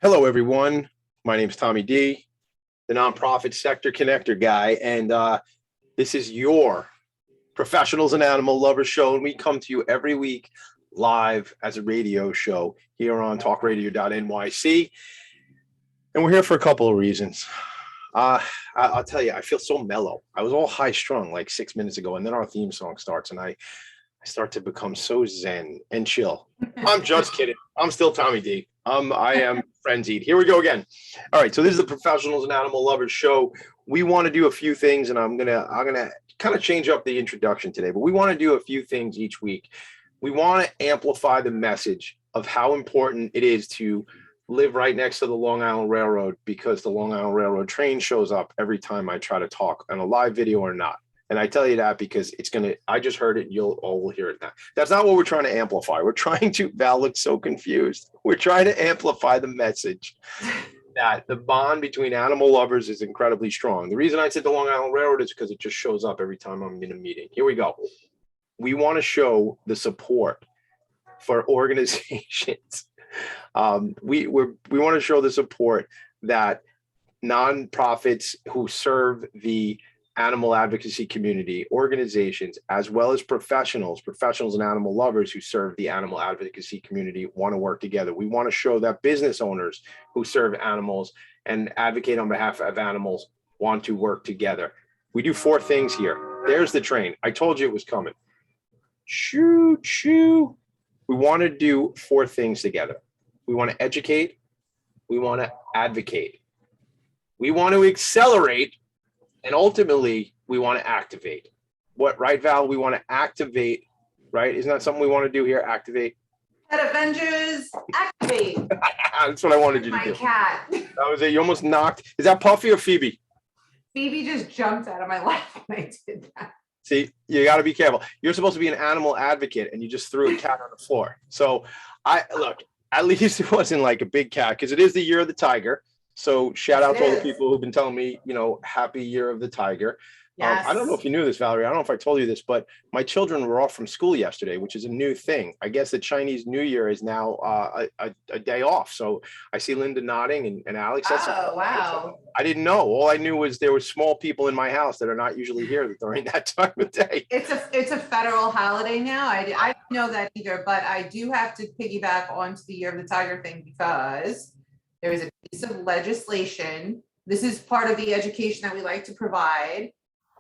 Hello, everyone. My name is Tommy D, the nonprofit sector connector guy, and this is your Professionals and Animal Lovers show. And we come to you every week live as a radio show here on talkradio.nyc. And we're here for a couple of reasons. I'll tell you, I feel so mellow. I was all high strung like 6 minutes ago, and then our theme song starts, and I start to become so zen and chill. I'm just kidding. I'm still Tommy D. I am frenzied. Here we go again. All right, so this is the Professionals and Animal Lovers show. We want to do a few things, and I'm gonna kind of change up the introduction today, but we want to do a few things each week. We want to amplify the message of how important it is to live right next to the Long Island Railroad, because the Long Island Railroad train shows up every time I try to talk on a live video or not. And I tell you that because I just heard it, and you'll all will hear it now. That's not what we're trying to amplify. We're trying to, Val looks so confused. We're trying to amplify the message that the bond between animal lovers is incredibly strong. The reason I said the Long Island Railroad is because it just shows up every time I'm in a meeting. Here we go. We want to show the support for organizations. We want to show the support that nonprofits who serve the animal advocacy community, organizations, as well as professionals and animal lovers who serve the animal advocacy community want to work together. We want to show that business owners who serve animals and advocate on behalf of animals want to work together. We do 4 things here. There's the train. I told you it was coming. Choo, choo. We want to do 4 things together. We want to educate. We want to advocate. We want to accelerate. And ultimately, we want to activate. What, right, Val? We want to activate, right? Isn't that something we want to do here? Activate. Pet Avengers, activate. That's what I wanted you to do. My cat. That was it. You almost knocked. Is that Puffy or Phoebe? Phoebe just jumped out of my lap when I did that. See, you got to be careful. You're supposed to be an animal advocate, and you just threw a cat on the floor. So look, at least it wasn't like a big cat, because it is the year of the tiger. So shout out to all the people who've been telling me, happy year of the tiger. Yes. I don't know if you knew this, Valerie. I don't know if I told you this, but my children were off from school yesterday, which is a new thing. I guess the Chinese New Year is now a day off. So I see Linda nodding and Alex. Oh, wow. I didn't know. All I knew was there were small people in my house that are not usually here during that time of day. It's a federal holiday now. I didn't know that either, but I do have to piggyback onto the Year of the Tiger thing, because there is a piece of legislation. This is part of the education that we like to provide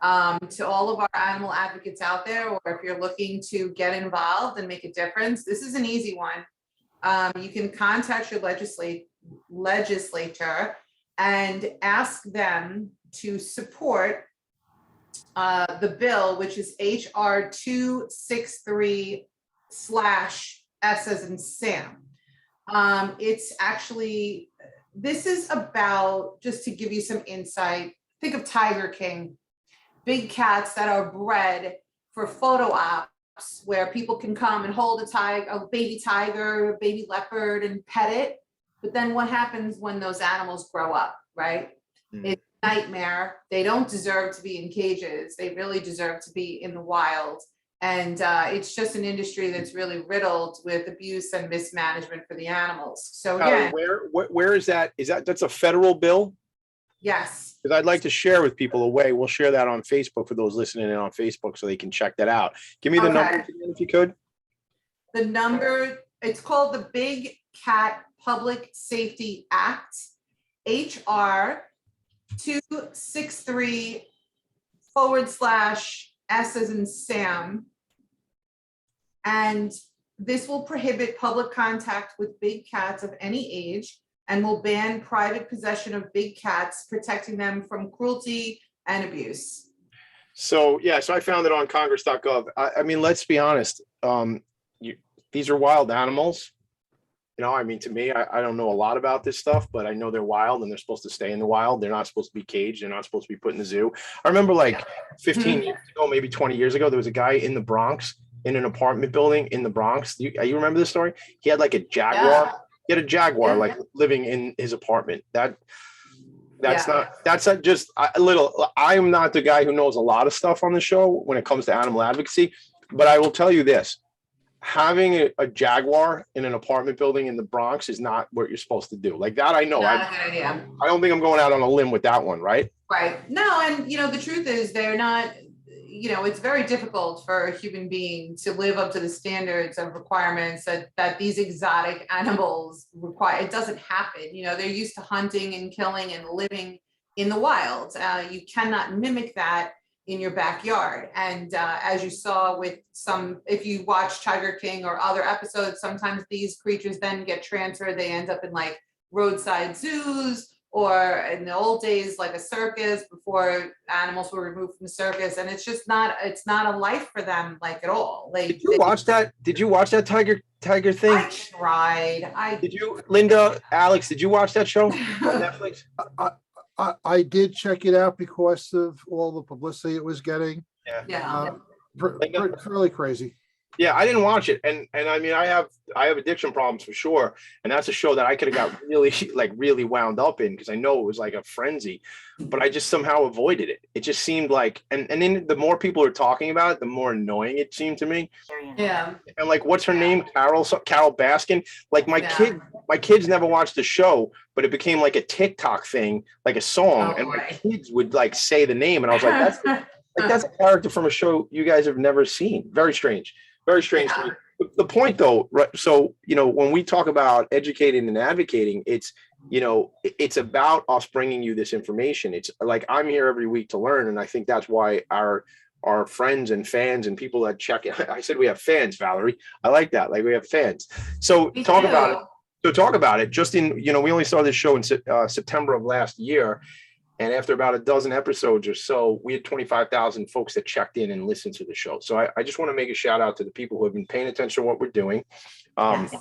to all of our animal advocates out there, or if you're looking to get involved and make a difference. This is an easy one. You can contact your legislator and ask them to support the bill, which is HR 263/S as in Sam. It's actually, this is about, just to give you some insight, think of Tiger King, big cats that are bred for photo ops, where people can come and hold a baby tiger, a baby leopard, and pet it. But then what happens when those animals grow up, right? It's a nightmare. They don't deserve to be in cages. They really deserve to be in the wild. And it's just an industry that's really riddled with abuse and mismanagement for the animals. So again, where is that? That's a federal bill? Yes. Because I'd like to share with people a way. We'll share that on Facebook for those listening in on Facebook, so they can check that out. Give me the number again, if you could. The number, it's called the Big Cat Public Safety Act, HR 263/S as in Sam. And this will prohibit public contact with big cats of any age, and will ban private possession of big cats, protecting them from cruelty and abuse. So I found it on congress.gov. I mean, let's be honest. These are wild animals. To me, I don't know a lot about this stuff, but I know they're wild and they're supposed to stay in the wild. They're not supposed to be caged. They're not supposed to be put in the zoo. I remember 15 years ago, maybe 20 years ago, there was a guy in the Bronx, in an apartment building in the Bronx. You remember this story? He had like a Jaguar. Yeah. He had a Jaguar living in his apartment. I'm not the guy who knows a lot of stuff on the show when it comes to animal advocacy, but I will tell you this. having a jaguar in an apartment building in the Bronx is not what you're supposed to do. Like that, I know. Not a good idea. I don't think I'm going out on a limb with that one, right? Right. No, and the truth is they're not, it's very difficult for a human being to live up to the standards of requirements that these exotic animals require. It doesn't happen. They're used to hunting and killing and living in the wild. You cannot mimic that in your backyard. And as you saw with if you watch Tiger King or other episodes, sometimes these creatures then get transferred. They end up in like roadside zoos, or in the old days, like a circus before animals were removed from the circus. And it's not a life for them, like at all. Did you watch that? Did you watch that Tiger thing? I tried. Did you, Linda, Alex, did you watch that show on Netflix? I did check it out because of all the publicity it was getting. Yeah. Really crazy. Yeah, I didn't watch it, and I mean, I have addiction problems for sure, and that's a show that I could have got really wound up in because I know it was like a frenzy, but I just somehow avoided it. It just seemed like, and then the more people are talking about it, the more annoying it seemed to me. Yeah. And like, what's her name? Carol Baskin. Like my kids never watched the show, but it became like a TikTok thing, like a song, and my kids would like say the name, and I was like, that's a character from a show you guys have never seen. Very strange. Very strange to me. The point though, right? So, when we talk about educating and advocating, it's about us bringing you this information. It's like, I'm here every week to learn. And I think that's why our friends and fans and people that check it, I said we have fans, Valerie. I like that. Like we have fans. So talk about it. So talk about it. Just in, we only saw this show in September of last year. And after about a dozen episodes or so, we had 25,000 folks that checked in and listened to the show. So I just want to make a shout out to the people who have been paying attention to what we're doing. Yes.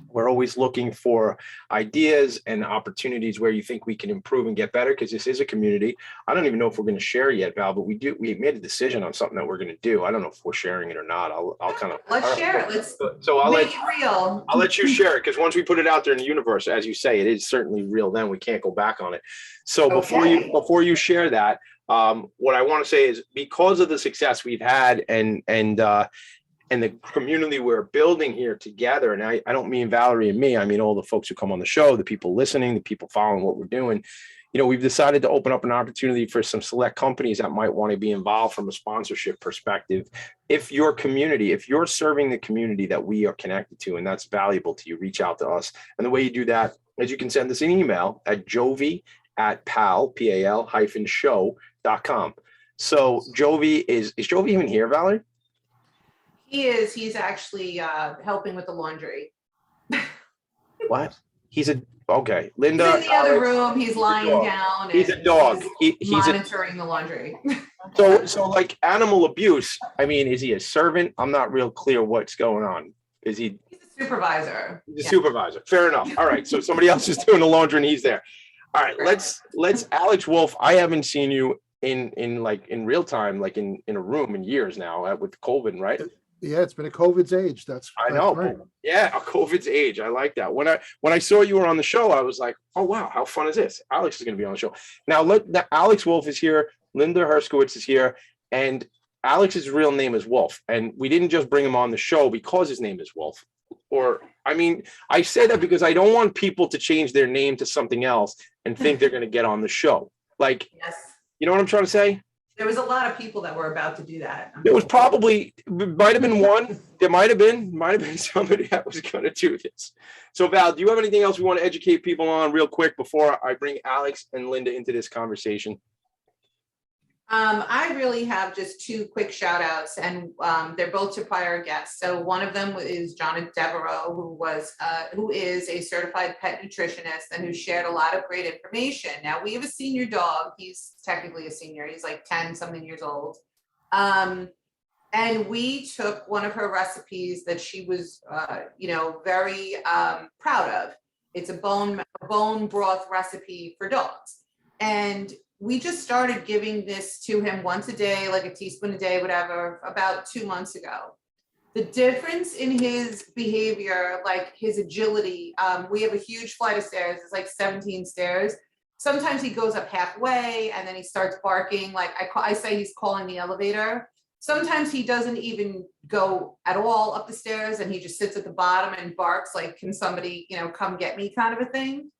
We're always looking for ideas and opportunities where you think we can improve and get better, because this is a community. I don't even know if we're going to share yet, Val, but we made a decision on something that we're going to do. I don't know if we're sharing it or not. I'll kind of let's share it. I'll make it real. I'll let you share it, because once we put it out there in the universe, as you say, it is certainly real. Then we can't go back on it. So before you share that, what I want to say is, because of the success we've had and the community we're building here together, and I don't mean Valerie and me, I mean all the folks who come on the show, the people listening, the people following what we're doing. We've decided to open up an opportunity for some select companies that might want to be involved from a sponsorship perspective. If you're serving the community that we are connected to, and that's valuable to you, reach out to us. And the way you do that is you can send us an email at jovi@PAL, PAL-show.com. So Jovi, is Jovi even here, Valerie? He is. He's actually helping with the laundry. What? Okay. Linda. He's in the other room. He's lying down. He's a dog. He's monitoring the laundry. So like animal abuse, I mean, is he a servant? I'm not real clear what's going on. He's a supervisor. He's a supervisor. Fair enough. All right. So somebody else is doing the laundry and he's there. All right. Let's Alex Wolff. I haven't seen you in real time, like in a room in years now with COVID, right? Yeah, it's been a COVID's age. I know. Right. Yeah, a COVID's age. I like that. When I saw you were on the show, I was like, oh wow, how fun is this? Alex is going to be on the show. Now Alex Wolff is here. Linda Herskowitz is here, and Alex's real name is Wolff. And we didn't just bring him on the show because his name is Wolff. I say that because I don't want people to change their name to something else and think they're going to get on the show. Like, yes. You know what I'm trying to say? There was a lot of people that were about to do that. There was might have been one. There might have been somebody that was going to do this. So Val, do you have anything else we want to educate people on real quick before I bring Alex and Linda into this conversation? I really have just two quick shout outs, and they're both to prior guests. So one of them is John Devereaux, who is a certified pet nutritionist and who shared a lot of great information. Now we have a senior dog. He's technically a senior. He's like 10 something years old. And we took one of her recipes that she was, very proud of. It's a bone broth recipe for dogs. And we just started giving this to him once a day, like a teaspoon a day, whatever, about 2 months ago. The difference in his behavior, like his agility, we have a huge flight of stairs. It's like 17 stairs. Sometimes he goes up halfway and then he starts barking. Like I say, he's calling the elevator. Sometimes he doesn't even go at all up the stairs and he just sits at the bottom and barks like, can somebody, come get me kind of a thing.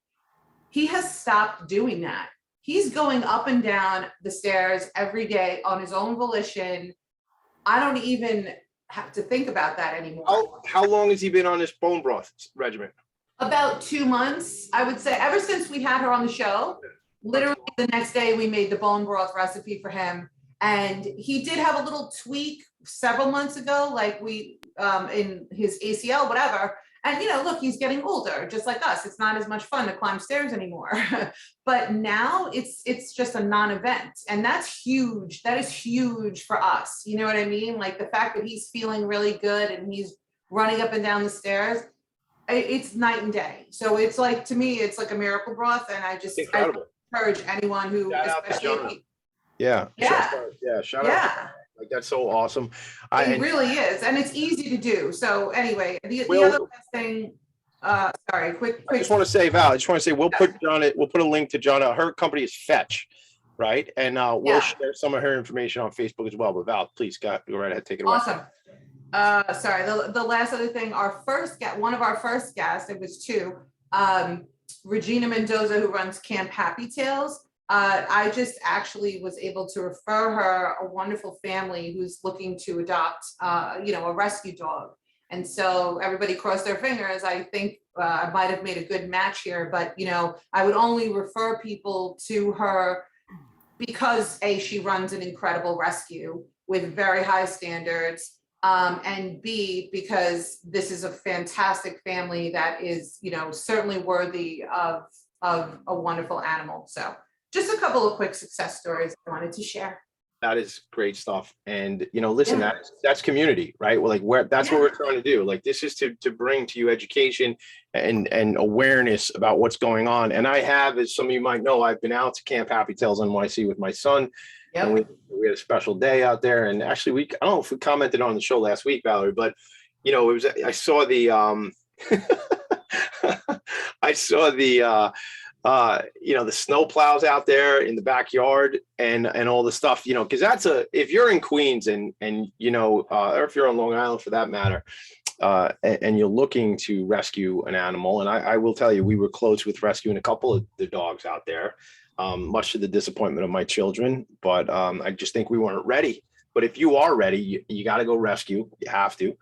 He has stopped doing that. He's going up and down the stairs every day on his own volition. I don't even have to think about that anymore. How long has he been on this bone broth regimen? About 2 months, I would say, ever since we had her on the show. Literally the next day we made the bone broth recipe for him. And he did have a little tweak several months ago, like we, in his ACL, whatever. And, look, he's getting older, just like us. It's not as much fun to climb stairs anymore. But now it's just a non-event. And that's huge. That is huge for us. You know what I mean? Like the fact that he's feeling really good and he's running up and down the stairs, it's night and day. So it's like, to me, it's like a miracle broth. And I encourage anyone who, Shout out to Jonah. especially, Yeah. Shout out. Like, that's so awesome. It really is, and it's easy to do. So anyway, the other last thing, sorry, quick. I just want to say, Val, we'll put a link to Jonah. Her company is Fetch, right? And we'll share some of her information on Facebook as well. But Val, please go right ahead, take it away. Awesome. Sorry, the last other thing, one of our first guests, it was two, Regina Mendoza, who runs Camp Happy Tails. I just actually was able to refer her a wonderful family who's looking to adopt, a rescue dog. And so everybody crossed their fingers. I think I might have made a good match here, but, I would only refer people to her because A, she runs an incredible rescue with very high standards. And B, because this is a fantastic family that is, certainly worthy of a wonderful animal. So just a couple of quick success stories I wanted to share. That is great stuff. And, listen, that's community, right? Well, that's what we're trying to do. Like, this is to bring to you education and awareness about what's going on. And I have, as some of you might know, I've been out to Camp Happy Tails NYC with my son. Yep. And we had a special day out there. And actually, I don't know if we commented on the show last week, Valerie, but, I saw the, the snow plows out there in the backyard and all the stuff, because if you're in Queens and or if you're on Long Island for that matter, and you're looking to rescue an animal. And I will tell you, we were close with rescuing a couple of the dogs out there, much to the disappointment of my children. But I just think we weren't ready. But if you are ready, you got to go rescue. You have to.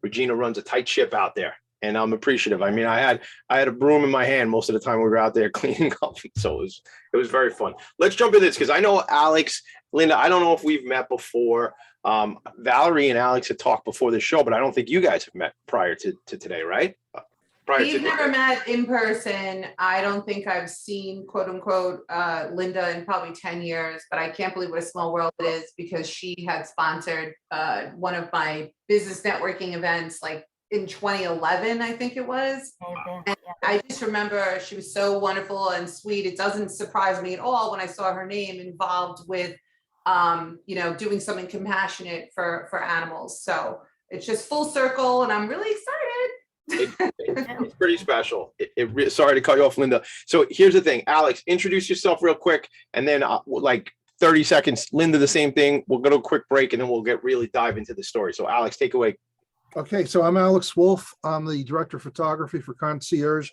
Regina runs a tight ship out there. And I'm appreciative. I mean, I had a broom in my hand most of the time we were out there cleaning up. So it was very fun. Let's jump into this because I know Alex, Linda, I don't know if we've met before. Valerie and Alex had talked before the show, but I don't think you guys have met prior to today, right? We've never met in person. I don't think I've seen, quote unquote, Linda in probably 10 years, but I can't believe what a small world it is because she had sponsored one of my business networking events, like in 2011, I think it was. And I just remember she was so wonderful and sweet. It doesn't surprise me at all when I saw her name involved with, doing something compassionate for animals. So it's just full circle and I'm really excited. It's pretty special. Sorry to cut you off, Linda. So here's the thing, Alex, introduce yourself real quick. And then 30 seconds, Linda, the same thing. We'll go to a quick break and then we'll really dive into the story. So Alex, take away. Okay, so I'm Alex Wolff. I'm the director of photography for Concierge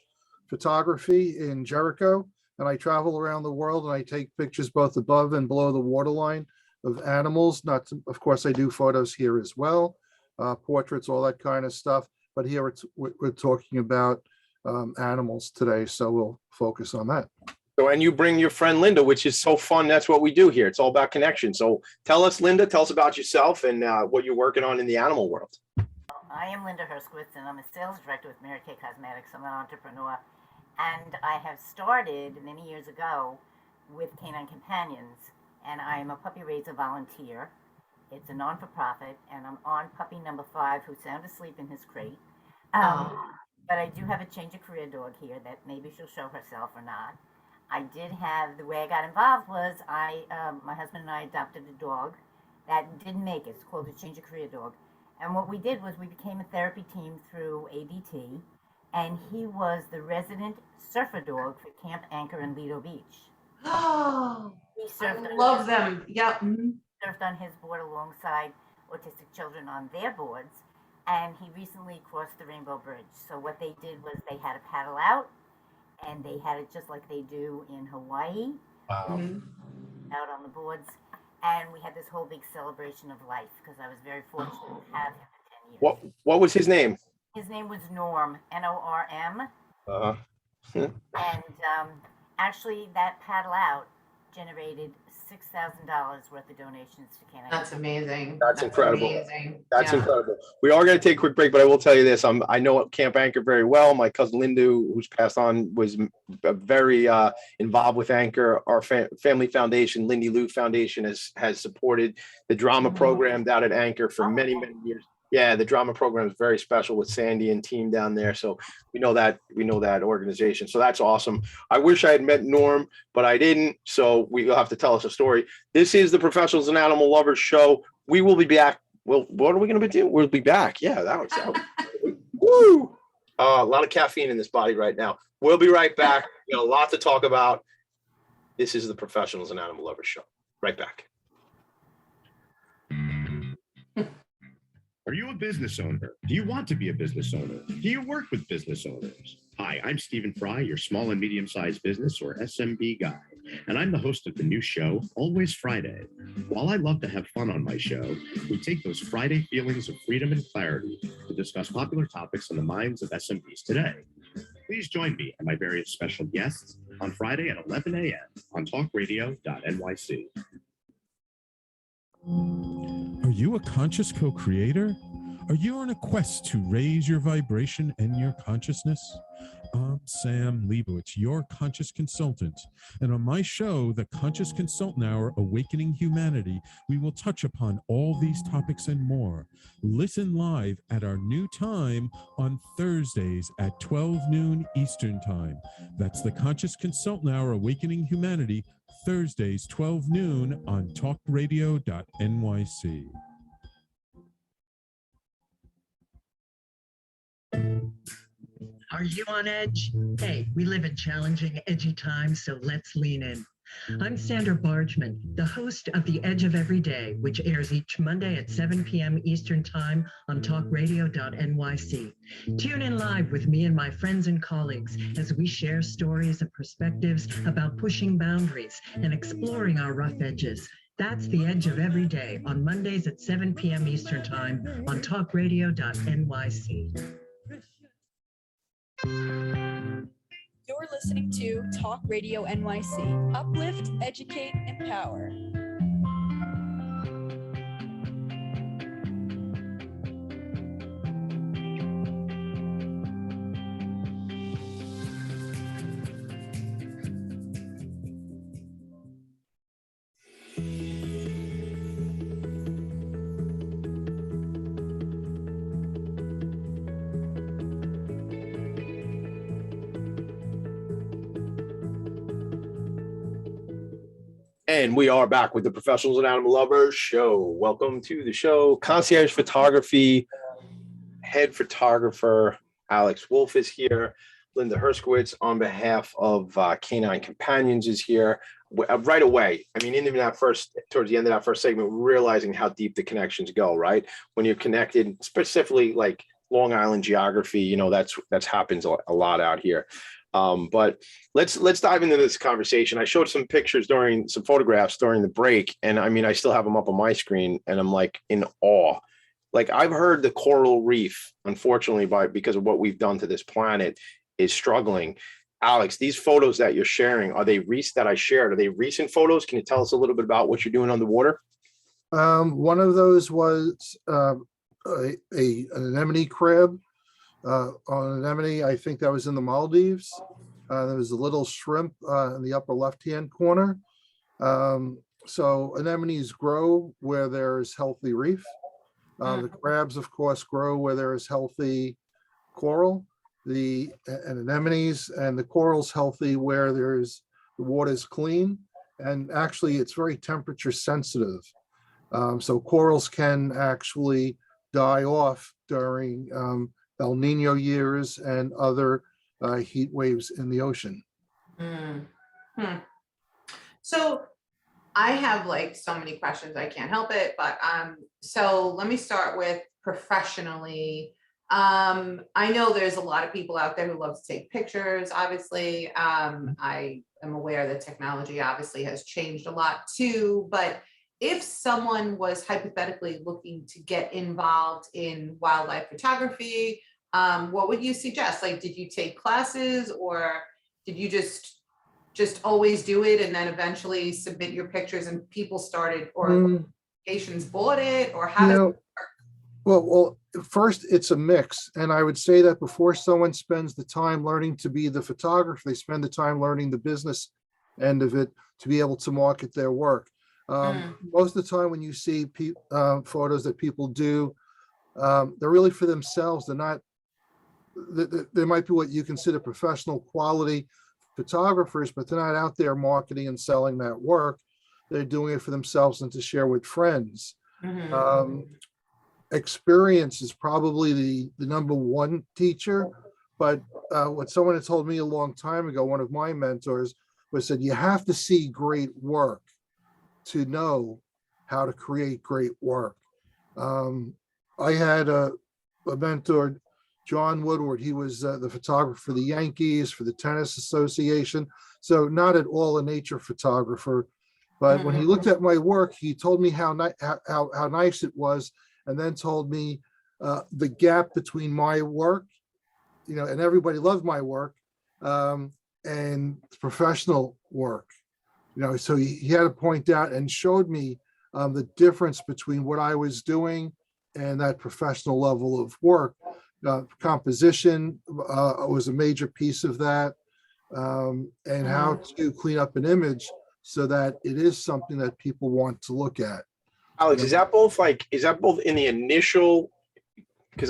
Photography in Jericho, and I travel around the world and I take pictures both above and below the waterline of animals. Of course, I do photos here as well, portraits, all that kind of stuff. But here we're talking about animals today, so we'll focus on that. So, and you bring your friend Linda, which is so fun. That's what we do here. It's all about connection. So tell us, Linda, tell us about yourself and what you're working on in the animal world. I am Linda Herskowitz, and I'm a sales director with Mary Kay Cosmetics. I'm an entrepreneur, and I have started many years ago with Canine Companions, and I am a puppy raiser volunteer. It's a non-for-profit, and I'm on puppy number 5, who's sound asleep in his crate. But I do have a change of career dog here that maybe she'll show herself or not. The way I got involved was my husband and I adopted a dog that didn't make it. It's called a change of career dog. And what we did was we became a therapy team through ABT, and he was the resident surfer dog for Camp Anchor in Lido Beach. Oh, He I served on love his, them. Yep. served on his board alongside autistic children on their boards, and he recently crossed the Rainbow Bridge. So what they did was they had a paddle out, and they had it just like they do in Hawaii, Wow. Mhm. out on the boards, and we had this whole big celebration of life because I was very fortunate to have him for 10 years. What was his name? His name was Norm, Norm, Uh, and actually that paddle out generated $6,000 worth of donations to Canine. That's amazing. That's incredible. Amazing. That's Yeah. incredible. We are going to take a quick break, but I will tell you this. I know Camp Anchor very well. My cousin Linda, who's passed on, was very involved with Anchor. Our family foundation, Lindy Lou Foundation, has supported the drama Mhm. program down at Anchor for Oh, many, okay. many years. Yeah, the drama program is very special with Sandy and team down there. So we know that organization. So that's awesome. I wish I had met Norm, but I didn't. So you'll have to tell us a story. This is the Professionals and Animal Lovers show. We will be back. Well, what are we going to be doing? We'll be back. Yeah, that was woo. A lot of caffeine in this body right now. We'll be right back. We got a lot to talk about. This is the Professionals and Animal Lovers show. Right back. Are you a business owner? Do you want to be a business owner? Do you work with business owners? Hi, I'm Stephen Fry, your small and medium-sized business or SMB guy, and I'm the host of the new show, Always Friday. While I love to have fun on my show, we take those Friday feelings of freedom and clarity to discuss popular topics on the minds of SMBs today. Please join me and my various special guests on Friday at 11 a.m. on talkradio.nyc. Are you a conscious co-creator? Are you on a quest to raise your vibration and your consciousness? I'm Sam Leibowitz, your conscious consultant. And on my show, The Conscious Consultant Hour, Awakening Humanity, we will touch upon all these topics and more. Listen live at our new time on Thursdays at 12 noon Eastern Time. That's The Conscious Consultant Hour, Awakening Humanity, Thursdays, 12 noon on talkradio.nyc. Are you on edge? Hey, we live in challenging, edgy times, so let's lean in. I'm Sandra Bargman, the host of The Edge of Every Day, which airs each Monday at 7 p.m. Eastern Time on talkradio.nyc. Tune in live with me and my friends and colleagues as we share stories and perspectives about pushing boundaries and exploring our rough edges. That's The Edge of Every Day on Mondays at 7 p.m. Eastern Time on talkradio.nyc. You're listening to Talk Radio NYC. Uplift, educate, empower. And we are back with the Professionals and Animal Lovers show. Welcome to the show. Concierge Photography, head photographer Alex Wolff is here. Linda Herskowitz on behalf of Canine Companions is here. Right away, I mean, towards the end of that first segment, we're realizing how deep the connections go, right? When you're connected, specifically like Long Island geography, you know, that's happens a lot out here. But let's dive into this conversation. I showed some photographs during the break, and I mean, I still have them up on my screen, and I'm like in awe. Like, I've heard the coral reef, unfortunately, because of what we've done to this planet, is struggling. Alex, these photos that you're sharing, are they recent photos? Can you tell us a little bit about what you're doing on the water? One of those was an anemone crab. On anemone, I think that was in the Maldives. There was a little shrimp in the upper left-hand corner. So anemones grow where there is healthy reef. The crabs, of course, grow where there is healthy coral. The anemones and the coral's healthy where the water's clean. And actually, it's very temperature sensitive. So corals can actually die off during El Nino years and other heat waves in the ocean. So I have like so many questions, I can't help it, but so let me start with professionally. I know there's a lot of people out there who love to take pictures, obviously. I am aware that technology obviously has changed a lot too, but if someone was hypothetically looking to get involved in wildlife photography, what would you suggest? Like, did you take classes, or did you just always do it and then eventually submit your pictures and people started, or organizations bought it, or how You does know, well, first it's a mix. And I would say that before someone spends the time learning to be the photographer, they spend the time learning the business end of it to be able to market their work. Most of the time when you see photos that people do, they're really for themselves. They're not, they might be what you consider professional quality photographers, but they're not out there marketing and selling that work. They're doing it for themselves and to share with friends. Experience is probably the number one teacher, but what someone had told me a long time ago, one of my mentors, was said, you have to see great work to know how to create great work. I had a mentor, John Woodward. He was the photographer for the Yankees, for the Tennis Association. So not at all a nature photographer, but when he looked at my work, he told me how nice it was, and then told me the gap between my work, and everybody loved my work, and professional work. So he had to point out and showed me the difference between what I was doing and that professional level of work. Composition was a major piece of that, and how to clean up an image so that it is something that people want to look at. Alex, is that both in the initial, because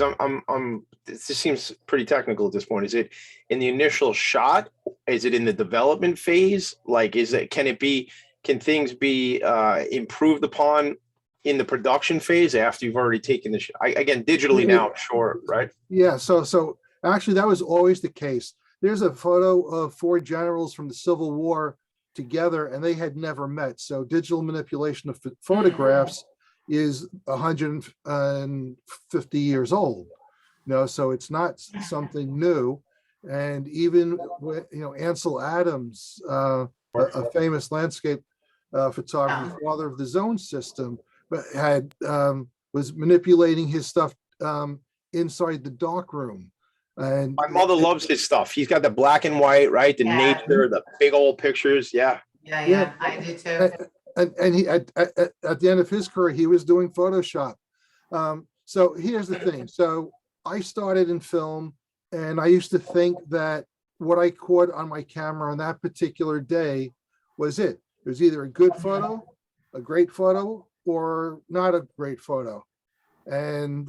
this just seems pretty technical at this point. Is it in the initial shot? Is it in the development phase? Like, can things be improved upon in the production phase after you've already taken the shot? Again, digitally now, sure, right? Yeah, so actually that was always the case. There's a photo of 4 generals from the Civil War together, and they had never met. So digital manipulation of photographs is 150 years old. So it's not something new. And even Ansel Adams, a famous landscape photographer, father of the zone system, but was manipulating his stuff inside the darkroom. And my mother loves his stuff. He's got the black and white, right? The nature, the big old pictures. Yeah, I do too. And he at the end of his career, he was doing Photoshop. So here's the thing. So I started in film, and I used to think that what I caught on my camera on that particular day was it. It was either a good photo, a great photo, or not a great photo. And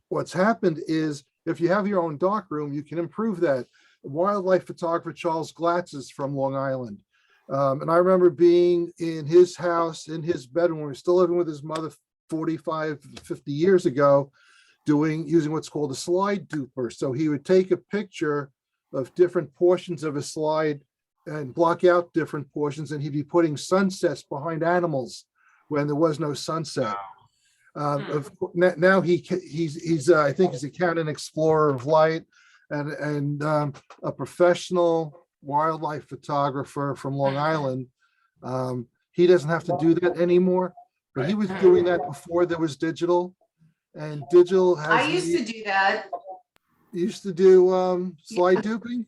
what's happened is, if you have your own darkroom, you can improve that. Wildlife photographer Charles Glatz is from Long Island. And I remember being in his house, in his bedroom, we were still living with his mother 45, 50 years ago, using what's called a slide duper. So he would take a picture of different portions of a slide and block out different portions, and he'd be putting sunsets behind animals when there was no sunset. Now he's I think he's a Canon Explorer of Light, and a professional wildlife photographer from Long Island. He doesn't have to do that anymore, but he was doing that before there was digital. And digital has. I used to do that. Used to do slide duping.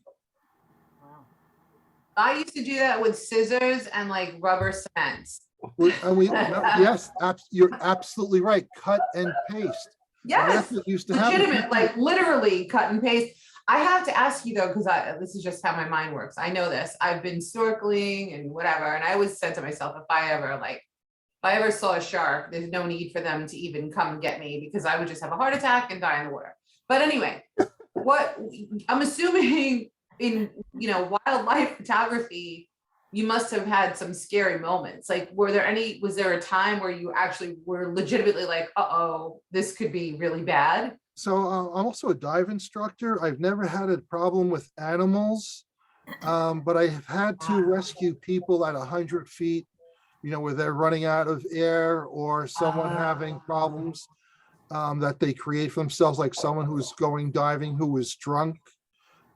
I used to do that with scissors and like rubber cements. Yes, you're absolutely right. Cut and paste. Yes, used to legitimate, like literally cut and paste. I have to ask you though, because this is just how my mind works. I know this. I've been snorkeling and whatever, and I always said to myself, if I ever saw a shark, there's no need for them to even come get me, because I would just have a heart attack and die in the water. But anyway, what I'm assuming in wildlife photography, you must have had some scary moments. Like, was there a time where you actually were legitimately like, uh-oh, this could be really bad? So I'm also a dive instructor. I've never had a problem with animals. But I have had to rescue people at 100 feet, where they're running out of air or someone having problems that they create for themselves, like someone who's going diving who was drunk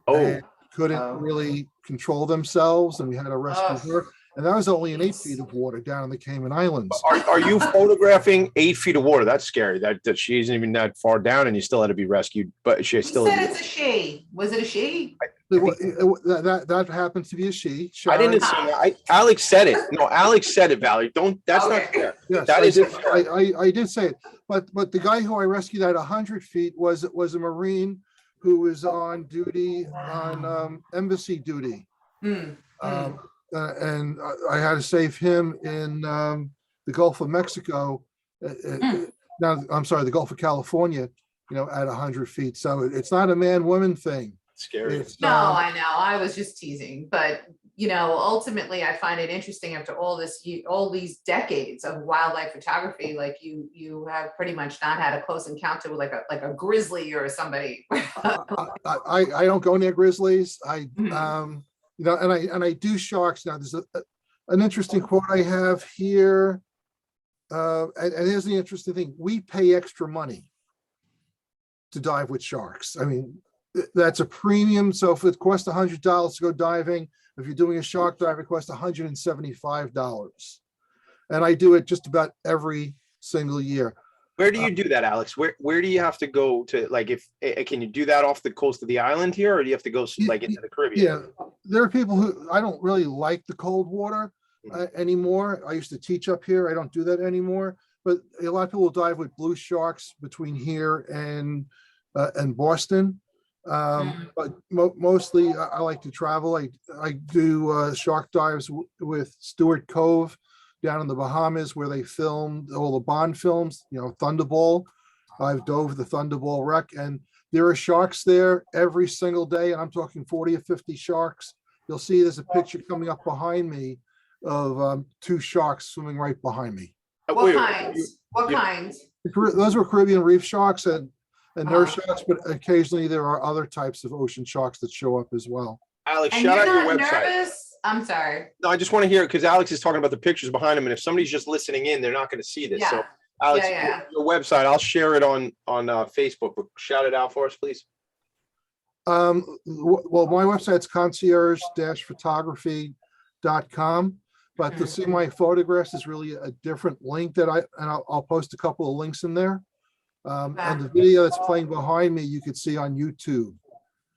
Oh, and couldn't really control themselves, and we had to rescue her. And that was only in 8 feet of water down in the Cayman Islands. are you photographing 8 feet of water? That's scary. That she isn't even that far down, and you still had to be rescued. But she You still. said it's a she. Was it a she? That happens to be a she. I didn't say that. Alex said it. No, Alex said it, Valerie. Don't. That's not Okay. fair. Yes, That I is did, fair. I did say it, but the guy who I rescued at 100 feet was a Marine who was on duty on embassy duty. Mm, Um, and I had to save him in the Gulf of Mexico. Now, I'm sorry, the Gulf of California, at 100 feet. So it's not a man-woman thing. Scary. It's, No, I know. I was just teasing, but ultimately, I find it interesting after all these decades of wildlife photography. Like you have pretty much not had a close encounter with like a grizzly or somebody. I don't go near grizzlies. And I do sharks. Now there's an interesting quote I have here. And here's the interesting thing. We pay extra money to dive with sharks. I mean, that's a premium. So if it costs $100 to go diving, if you're doing a shark dive, it costs $175. And I do it just about every single year. Where do you do that, Alex? Where do you have to go to? Like, can you do that off the coast of the island here, or do you have to go like into the Caribbean? Yeah, there are people who I don't really like the cold water anymore. I used to teach up here. I don't do that anymore. But a lot of people will dive with blue sharks between here and Boston. But mostly I like to travel. I do shark dives with Stewart Cove down in the Bahamas, where they filmed all the Bond films, Thunderball. I've dove the Thunderball wreck, and there are sharks there every single day. And I'm talking 40 or 50 sharks. You'll see there's a picture coming up behind me of 2 sharks swimming right behind me. What kinds? What kinds? Those were Caribbean reef sharks and nurse sharks, but occasionally there are other types of ocean sharks that show up as well. Alex, And shout you're out your not website. nervous? I'm sorry. No, I just want to hear, because Alex is talking about the pictures behind him, and if somebody's just listening in, they're not going to see this. So, Yeah. Alex, Yeah. your website, I'll share it on Facebook, but shout it out for us, please. Well, my website's concierge-photography.com, but to see my photographs is really a different link I'll post a couple of links in there. And the video that's playing behind me, you could see on YouTube.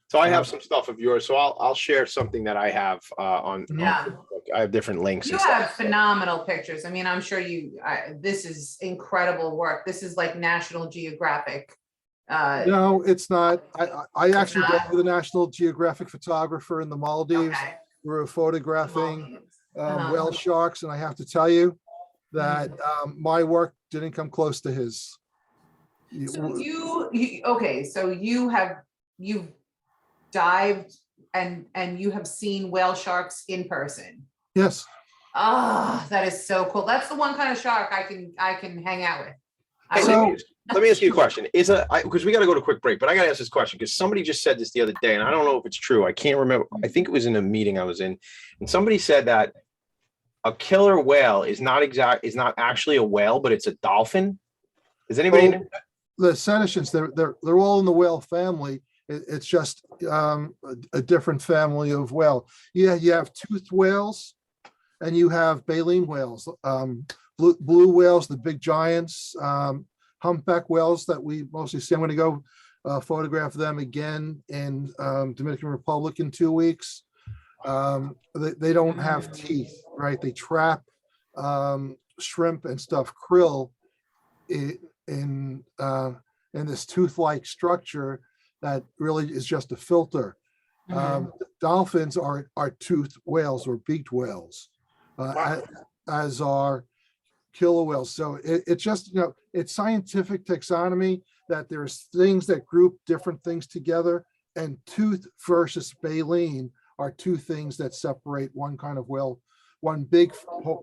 So I have some stuff of yours, so I'll share something that I have on Yeah. Facebook. I have different links. You and have stuff. phenomenal pictures. I mean, I'm sure this is incredible work. This is like National Geographic. No, it's not. I actually not? go with a National Geographic photographer in the Maldives. Okay. We're photographing Uh-huh. whale sharks, and I have to tell you that my work didn't come close to his. So okay, so you've dived and you have seen whale sharks in person. Yes. That is so cool. That's the one kind of shark I can hang out with. Hey, So- let me ask you a question. Because we got to go to a quick break, but I got to ask this question because somebody just said this the other day, and I don't know if it's true. I can't remember. I think it was in a meeting I was in, and somebody said that a killer whale is not actually a whale, but it's a dolphin. Is anybody? Well, the cetaceans, they're all in the whale family. It's just a different family of whale. Yeah, you have toothed whales, and you have baleen whales, blue whales, the big giants, humpback whales that we mostly see. I'm going to go photograph them again in Dominican Republic in 2 weeks. They don't have teeth, right? They trap shrimp and stuff, krill in this tooth-like structure that really is just a filter. Dolphins are toothed whales or beaked whales, as are killer whales. So it's just, it's scientific taxonomy that there's things that group different things together, and tooth versus baleen are 2 things that separate one kind of whale, one big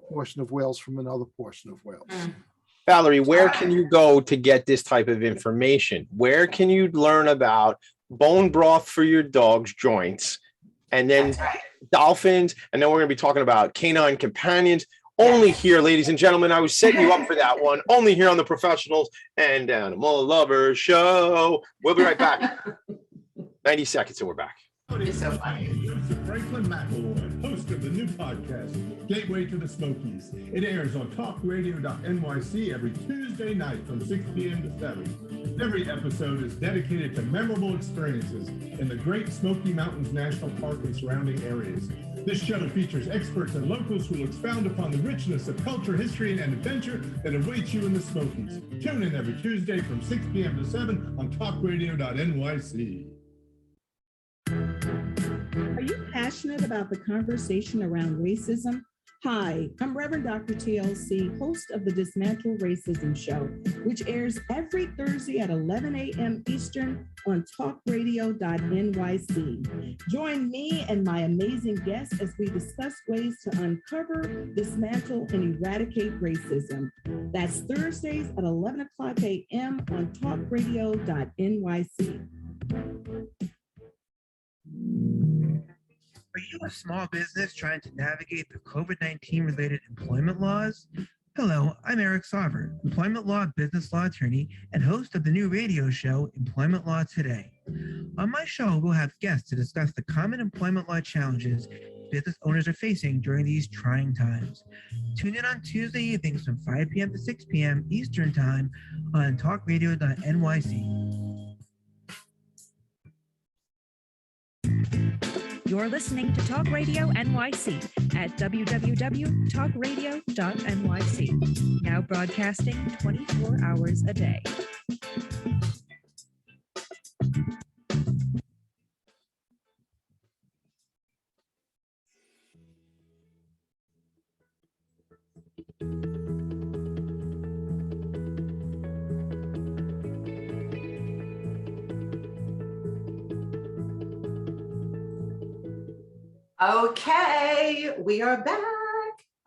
portion of whales from another portion of whales. Valerie, where can you go to get this type of information? Where can you learn about bone broth for your dog's joints and then That's right. dolphins, and then we're going to be talking about canine companions. Only here, ladies and gentlemen. I was setting you up for that one. Only here on the Professionals and Animal Lovers Show. We'll be right back. 90 seconds and we're back. It's so funny. Franklin McElroy, host of the new podcast, Gateway to the Smokies. It airs on talkradio.nyc every Tuesday night from 6 p.m. to 7. Every episode is dedicated to memorable experiences in the Great Smoky Mountains National Park and surrounding areas. This show features experts and locals who will expound upon the richness of culture, history, and adventure that awaits you in the Smokies. Tune in every Tuesday from 6 p.m. to 7 on talkradio.nyc. Are you passionate about the conversation around racism? Hi, I'm Reverend Dr. TLC, host of the Dismantle Racism Show, which airs every Thursday at 11 a.m. Eastern on talkradio.nyc. Join me and my amazing guests as we discuss ways to uncover, dismantle, and eradicate racism. That's Thursdays at 11 o'clock a.m. on talkradio.nyc. Are you a small business trying to navigate the COVID-19 related employment laws? Hello, I'm Eric Sauver, employment law, business law attorney, and host of the new radio show, Employment Law Today. On my show, we'll have guests to discuss the common employment law challenges business owners are facing during these trying times. Tune in on Tuesday evenings from 5 p.m. to 6 p.m. Eastern Time on talkradio.nyc. You're listening to Talk Radio NYC at www.talkradio.nyc. Now broadcasting 24 hours a day. Okay, we are back.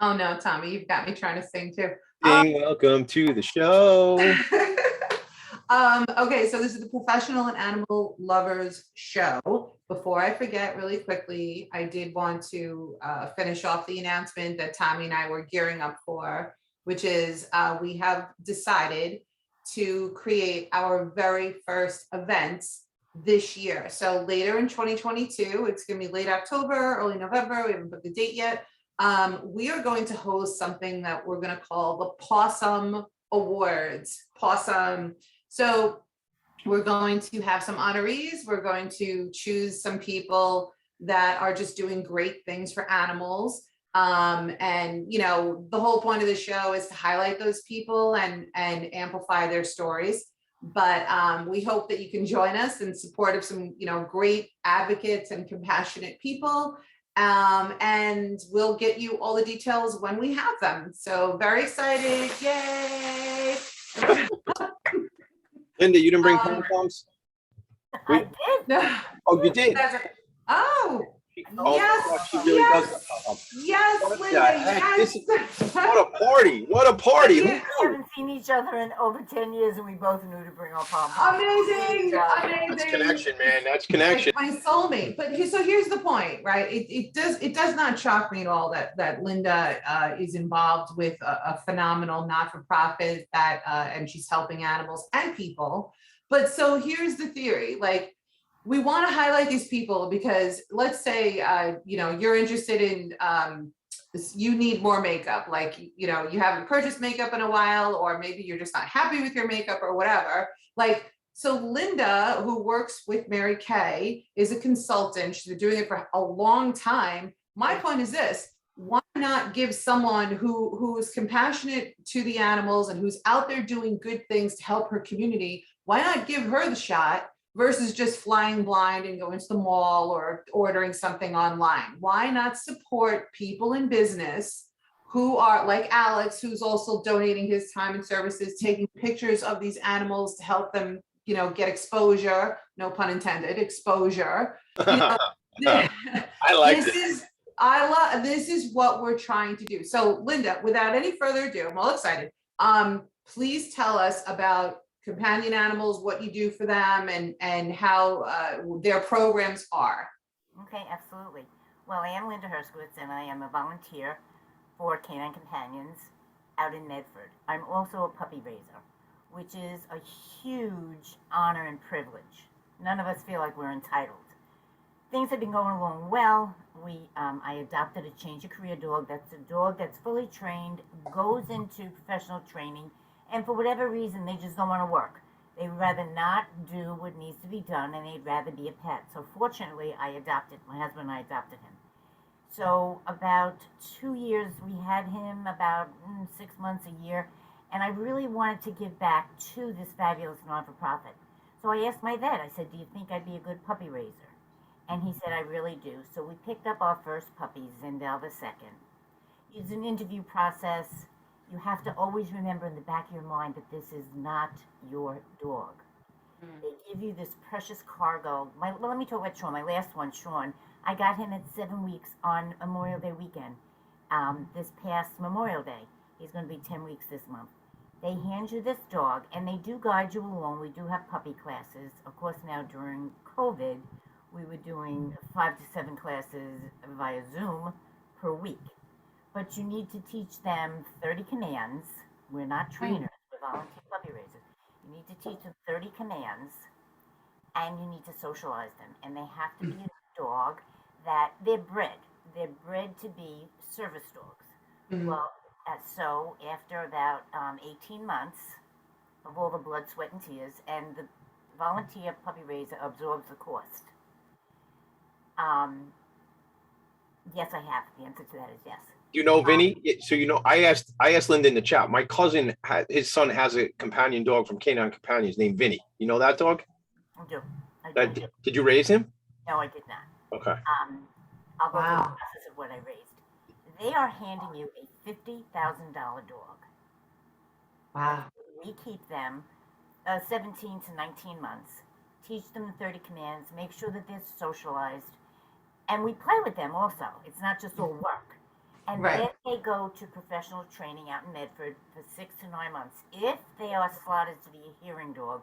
Oh no, Tommy, you've got me trying to sing too. Welcome to the show. Okay, so this is the Professional and Animal Lovers Show. Before I forget, really quickly, I did want to finish off the announcement that Tommy and I were gearing up for, which is we have decided to create our very first events this year. So later in 2022, it's going to be late October, early November. We haven't put the date yet. We are going to host something that we're going to call the Possum Awards. Possum. So we're going to have some honorees. We're going to choose some people that are just doing great things for animals. And, you know, the whole point of the show is to highlight those people and amplify their stories. But we hope that you can join us in support of some, you know, great advocates and compassionate people. And we'll get you all the details when we have them. So very excited. Yay. Linda, you didn't bring pom-poms? I did. Oh, you did? Oh, Oh, yes, she really yes, does have yes, What the Linda, heck? yes. What a party. What a party. Yeah. We haven't seen each other in over 10 years, and we both knew to bring our pom-poms. Amazing, That's amazing. connection, man. That's connection. Like my soulmate. But so here's the point, right? It does not shock me at all that Linda is involved with a phenomenal not-for-profit that and she's helping animals and people. But so here's the theory, like, we want to highlight these people because let's say, you know, you're interested in, you need more makeup, like, you know, you haven't purchased makeup in a while, or maybe you're just not happy with your makeup or whatever. Like, so Linda, who works with Mary Kay, is a consultant. She's been doing it for a long time. My point is this: why not give someone who's compassionate to the animals and who's out there doing good things to help her community? Why not give her the shot versus just flying blind and going to the mall or ordering something online? Why not support people in business who are like Alex, who's also donating his time and services, taking pictures of these animals to help them, you know, get exposure, no pun intended, exposure. You know, I like this. This is what we're trying to do. So Linda, without any further ado, I'm all excited. Please tell us about companion animals, what you do for them, and how their programs are. Okay, absolutely. Well, I am Linda Herskowitz, and I am a volunteer for Canine Companions out in Medford. I'm also a puppy raiser, which is a huge honor and privilege. None of us feel like we're entitled. Things have been going along well. I adopted a change of career dog. That's a dog that's fully trained, goes into professional training, and for whatever reason, they just don't want to work. They'd rather not do what needs to be done, and they'd rather be a pet. So fortunately, my husband and I adopted him. So about 2 years, we had him about 6 months, a year, and I really wanted to give back to this fabulous non-for-profit. So I asked my vet, I said, do you think I'd be a good puppy raiser? And he said, I really do. So we picked up our first puppy, Zindel the second. It's an interview process. You have to always remember in the back of your mind that this is not your dog. They give you this precious cargo. Let me talk about Sean, my last one, Sean. I got him at 7 weeks on Memorial Day weekend, this past Memorial Day. He's going to be 10 weeks this month. They hand you this dog, and they do guide you along. We do have puppy classes. Of course, now during COVID, we were doing 5 to 7 classes via Zoom per week. But you need to teach them 30 commands. We're not trainers, we're volunteer puppy raisers. You need to teach them 30 commands, and you need to socialize them. And they have to be a dog that they're bred. They're bred to be service dogs. Well, so after about 18 months of all the blood, sweat, and tears, and the volunteer puppy raiser absorbs the cost. Yes, I have. The answer to that is yes. You know, Vinny. So I asked Linda in the chat. My cousin, his son has a companion dog from Canine Companions named Vinny. You know that dog? I do. Did you raise him? No, I did not. Okay. I'll go through the process of what I raised. They are handing you a $50,000 dog. Wow. We keep them 17 to 19 months, teach them the 30 commands, make sure that they're socialized, and we play with them also. It's not just all work. And then they go to professional training out in Medford for 6 to 9 months. If they are slotted to be a hearing dog,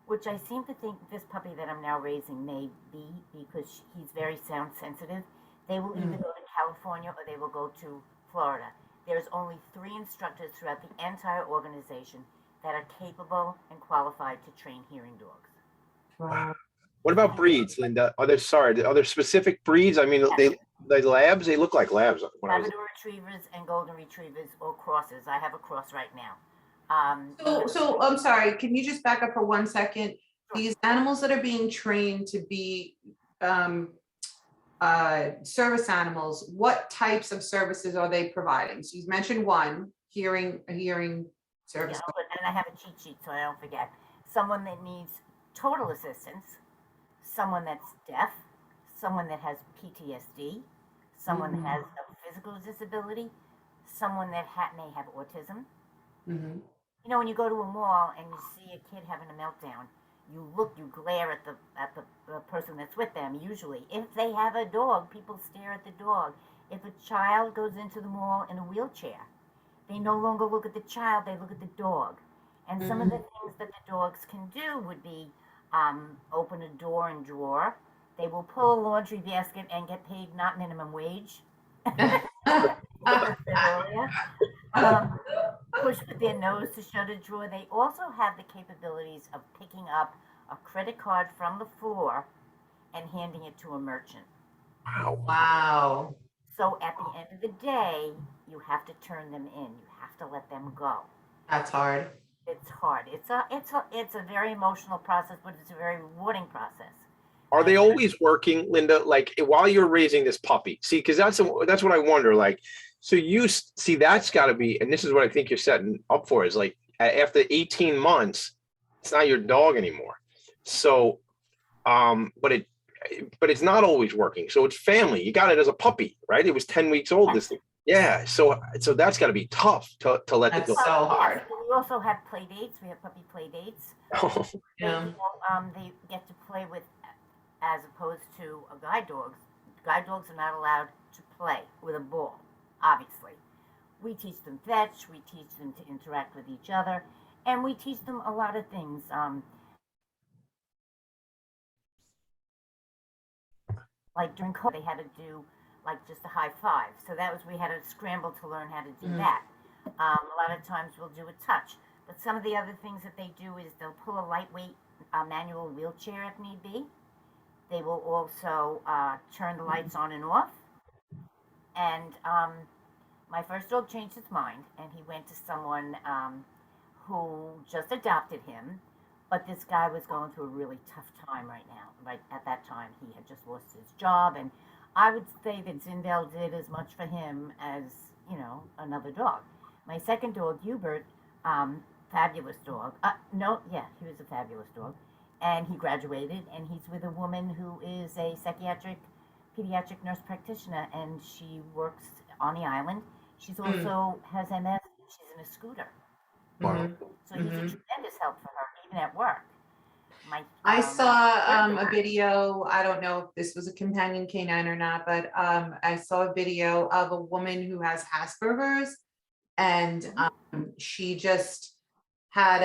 which I seem to think this puppy that I'm now raising may be because he's very sound sensitive, they will either go to California or they will go to Florida. There's only 3 instructors throughout the entire organization that are capable and qualified to train hearing dogs. Wow. What about breeds, Linda? Are there specific breeds? I mean, they labs. They look like labs. Labrador retrievers and golden retrievers or crosses. I have a cross right now. So I'm sorry, can you just back up for 1 second? These animals that are being trained to be service animals, what types of services are they providing? So you mentioned one, hearing service. Yeah, and I have a cheat sheet so I don't forget. Someone that needs total assistance, someone that's deaf, someone that has PTSD, someone that has a physical disability, someone that may have autism. You know, when you go to a mall and you see a kid having a meltdown, you glare at the person that's with them. Usually, if they have a dog, people stare at the dog. If a child goes into the mall in a wheelchair, they no longer look at the child, they look at the dog. And some of the things that the dogs can do would be open a door and drawer. They will pull a laundry basket and get paid not minimum wage. Push with their nose to shut a drawer. They also have the capabilities of picking up a credit card from the floor and handing it to a merchant. Wow. So at the end of the day, you have to turn them in. You have to let them go. That's hard. It's hard. It's a very emotional process, but it's a very rewarding process. Are they always working, Linda? Like while you're raising this puppy, see, because that's what I wonder. Like, so you see, that's got to be, and this is what I think you're setting up for is like after 18 months, it's not your dog anymore. So, but it's not always working. So it's family. You got it as a puppy, right? It was 10 weeks old. This thing. Yeah. So that's got to be tough to let That's the dog. so hard. We also have play dates. We have puppy play dates. Yeah. They get to play with, as opposed to a guide dogs. Guide dogs are not allowed to play with a ball, obviously. We teach them fetch, we teach them to interact with each other, and we teach them a lot of things. like during COVID, they had to do like just a high five. So that was, we had to scramble to learn how to do that. A lot of times we'll do a touch. But some of the other things that they do is they'll pull a lightweight manual wheelchair if need be. They will also turn the lights on and off. And my first dog changed his mind, and he went to someone who just adopted him. But this guy was going through a really tough time right now. Right at that time, he had just lost his job, and I would say that Zinbel did as much for him as, you know, another dog. My second dog, Hubert, fabulous dog. He was a fabulous dog. And he graduated, and he's with a woman who is a pediatric nurse practitioner, and she works on the island. She's also has MS. She's in a scooter. So he's a tremendous help for her, even at work. I saw a video. I don't know if this was a companion canine or not, but I saw a video of a woman who has Asperger's, and she just had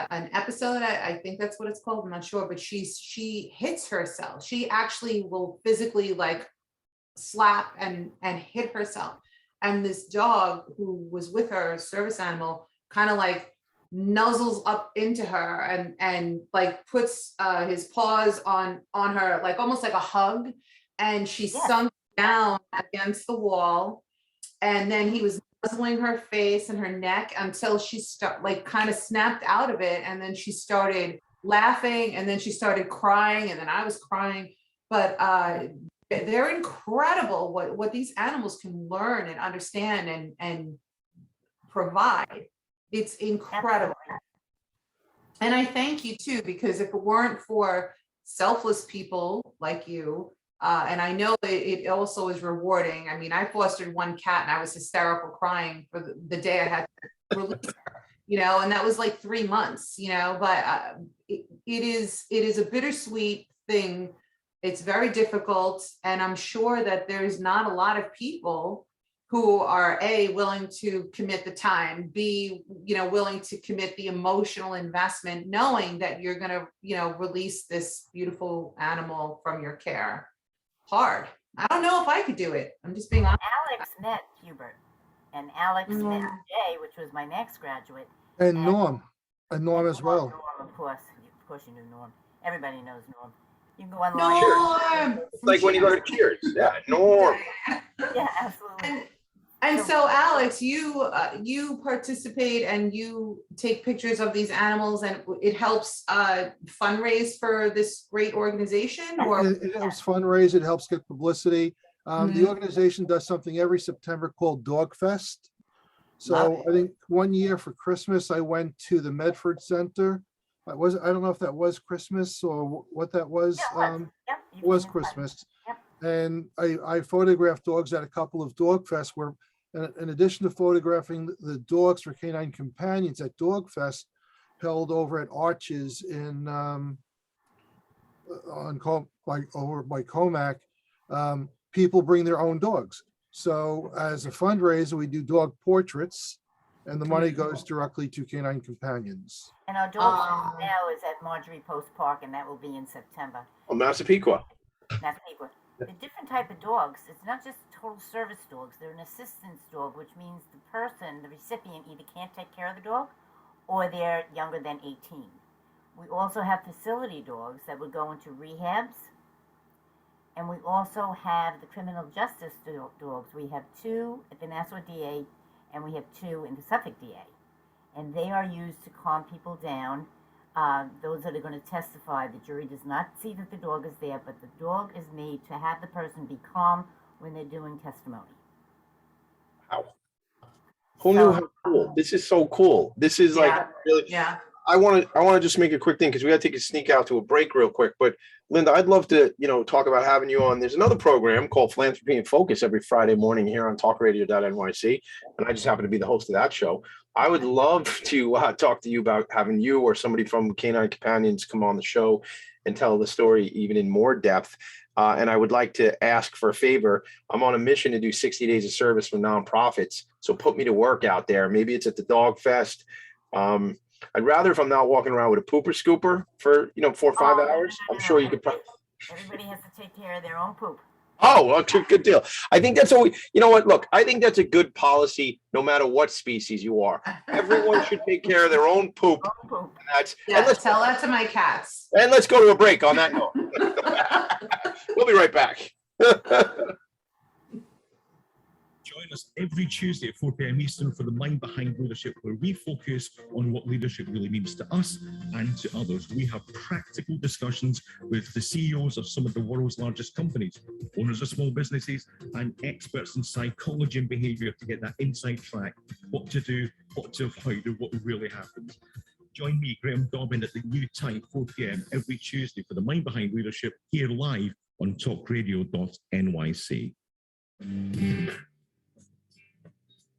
an episode. I think that's what it's called. I'm not sure, but she hits herself. She actually will physically like slap and hit herself. And this dog who was with her, service animal, kind of like nuzzles up into her and like puts his paws on her, like almost like a hug. And she sunk down against the wall. And then he was nuzzling her face and her neck until she kind of snapped out of it. And then she started laughing, and then she started crying, and then I was crying. But they're incredible what these animals can learn and understand and provide. It's incredible. And I thank you too, because if it weren't for selfless people like you, and I know it also is rewarding. I mean, I fostered one cat and I was hysterical crying for the day I had to release her, you know, and that was like 3 months, you know, but it is a bittersweet thing. It's very difficult. And I'm sure that there's not a lot of people who are willing to commit the time, B, you know, willing to commit the emotional investment, knowing that you're going to, you know, release this beautiful animal from your care. Hard. I don't know if I could do it. I'm just being honest. Alex met Hubert, and Alex met Jay, which was my next graduate. And Norm as well. Norm, of course you knew Norm. Everybody knows Norm. You can go online. Norm! It's like when you go to Cheers. Yeah, Norm. Yeah, absolutely. And so Alex, you participate and you take pictures of these animals, and it helps fundraise for this great organization, or It helps fundraise, it helps get publicity. The organization does something every September called Dog Fest. So I think one year for Christmas, I went to the Medford Center. I don't know if that was Christmas or what that was. It was Christmas. And I photographed dogs at a couple of Dog Fests where, in addition to photographing the dogs for canine companions at Dog Fest, held over at Arches in over by Comac, people bring their own dogs. So as a fundraiser, we do dog portraits, and the money goes directly to canine companions. And our dog now is at Marjorie Post Park, and that will be in September. Oh, Massapequa. The different type of dogs, it's not just total service dogs. They're an assistance dog, which means the person, the recipient, either can't take care of the dog or they're younger than 18. We also have facility dogs that would go into rehabs. And we also have the criminal justice dogs. We have 2 at the Nassau DA, and we have 2 in the Suffolk DA. And they are used to calm people down. Those that are going to testify, the jury does not see that the dog is there, but the dog is made to have the person be calm when they're doing testimony. Wow. Who knew how cool? This is so cool. This is like really. Yeah. I want to just make a quick thing because we got to take a sneak out to a break real quick. But Linda, I'd love to, talk about having you on. There's another program called Philanthropy in Focus every Friday morning here on talkradio.nyc. And I just happen to be the host of that show. I would love to talk to you about having you or somebody from Canine Companions come on the show and tell the story even in more depth. And I would like to ask for a favor. I'm on a mission to do 60 days of service for nonprofits. So put me to work out there. Maybe it's at the Dog Fest. I'd rather if I'm not walking around with a pooper scooper for 4 or 5 hours. I'm sure you could probably. Everybody has to take care of their own poop. Oh, well, good deal. I think that's all you know what? Look, I think that's a good policy, no matter what species you are. Everyone should take care of their own poop. And that's, Yeah, tell that to my cats. and let's go to a break on that note. We'll be right back. Join us every Tuesday at 4 p.m. Eastern for the Mind Behind Leadership, where we focus on what leadership really means to us and to others. We have practical discussions with the CEOs of some of the world's largest companies, owners of small businesses, and experts in psychology and behavior to get that inside track, what to do, what to avoid, and what really happens. Join me, Graham Dobbin, at the new time, 4 p.m. every Tuesday for the Mind Behind Leadership, here live on talkradio.nyc.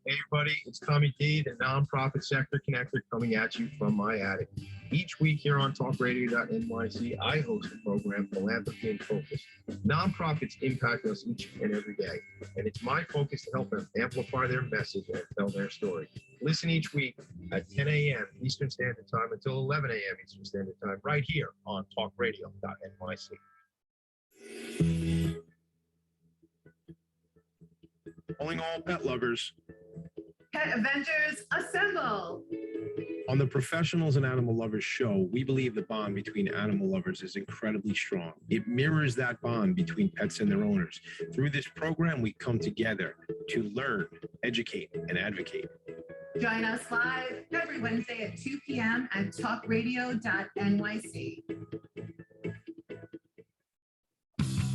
Hey everybody, it's Tommy D, the nonprofit sector connector, coming at you from my attic. Each week here on talkradio.nyc, I host a program, Philanthropy in Focus. Nonprofits impact us each and every day, and it's my focus to help them amplify their message and tell their story. Listen each week at 10 a.m. Eastern Standard Time until 11 a.m. Eastern Standard Time, right here on talkradio.nyc. Calling all pet lovers. Pet Avengers, assemble! On the Professionals and Animal Lovers show, we believe the bond between animal lovers is incredibly strong. It mirrors that bond between pets and their owners. Through this program, we come together to learn, educate, and advocate. Join us live every Wednesday at 2 p.m. at talkradio.nyc.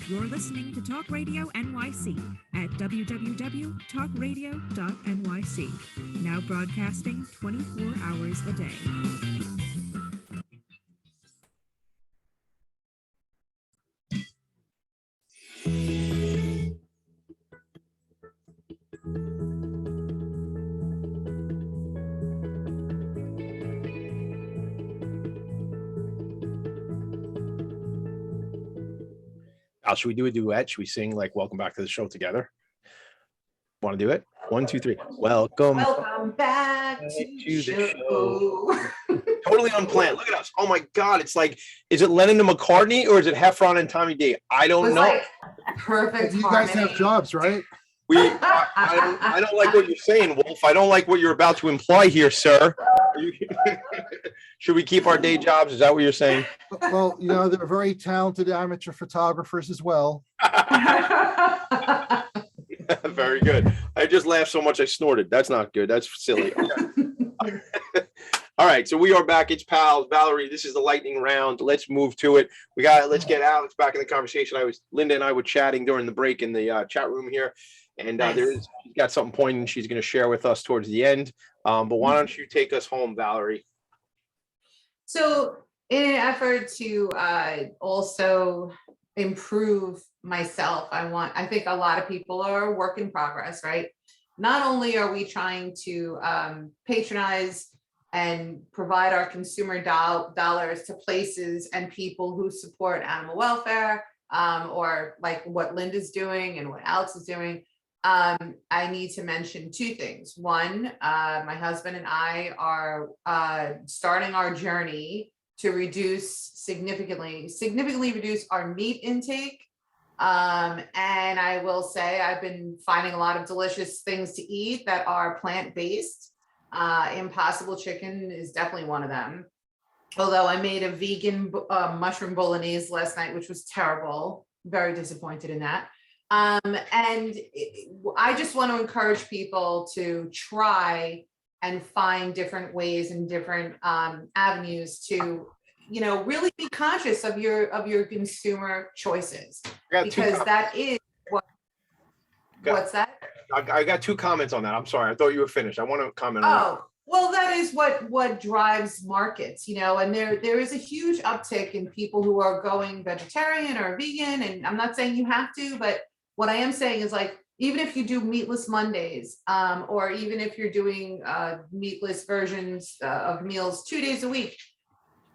You're listening to Talk Radio NYC at www.talkradio.nyc. Now broadcasting 24 hours a day. Should we do a duet? Should we sing like "Welcome Back to the Show" together? Want to do it? 1, 2, 3. Welcome back to the show. Totally unplanned. Look at us. Oh my God! It's like, is it Lennon and McCartney or is it Heffron and Tommy D? I don't know. Like perfect. You guys have jobs, right? I don't like what you're saying, Wolf. I don't like what you're about to imply here, sir. Should we keep our day jobs? Is that what you're saying? Well, you know, they're very talented amateur photographers as well. Very good. I just laughed so much I snorted. That's not good. That's silly. Okay. All right, so we are back. It's P.A.L. Valerie, this is the lightning round. Let's move to it. Let's get Alex back in the conversation. Linda and I were chatting during the break in the chat room here, and she's got something poignant she's going to share with us towards the end. But why don't you take us home, Valerie? So in an effort to also improve myself, I think a lot of people are a work in progress, right? Not only are we trying to patronize and provide our consumer dollars to places and people who support animal welfare, or like what Linda's doing and what Alex is doing, I need to mention two things. One, my husband and I are starting our journey to significantly reduce our meat intake. And I will say I've been finding a lot of delicious things to eat that are plant-based. Impossible chicken is definitely one of them. Although I made a vegan mushroom bolognese last night, which was terrible. Very disappointed in that. And I just want to encourage people to try and find different ways and different avenues to, really be conscious of your consumer choices, because that is what's that? I got two comments on that. I'm sorry. I thought you were finished. I want to comment on that. Well, that is what drives markets, and there is a huge uptick in people who are going vegetarian or vegan. And I'm not saying you have to, but what I am saying is, like, even if you do meatless Mondays, or even if you're doing meatless versions of meals 2 days a week,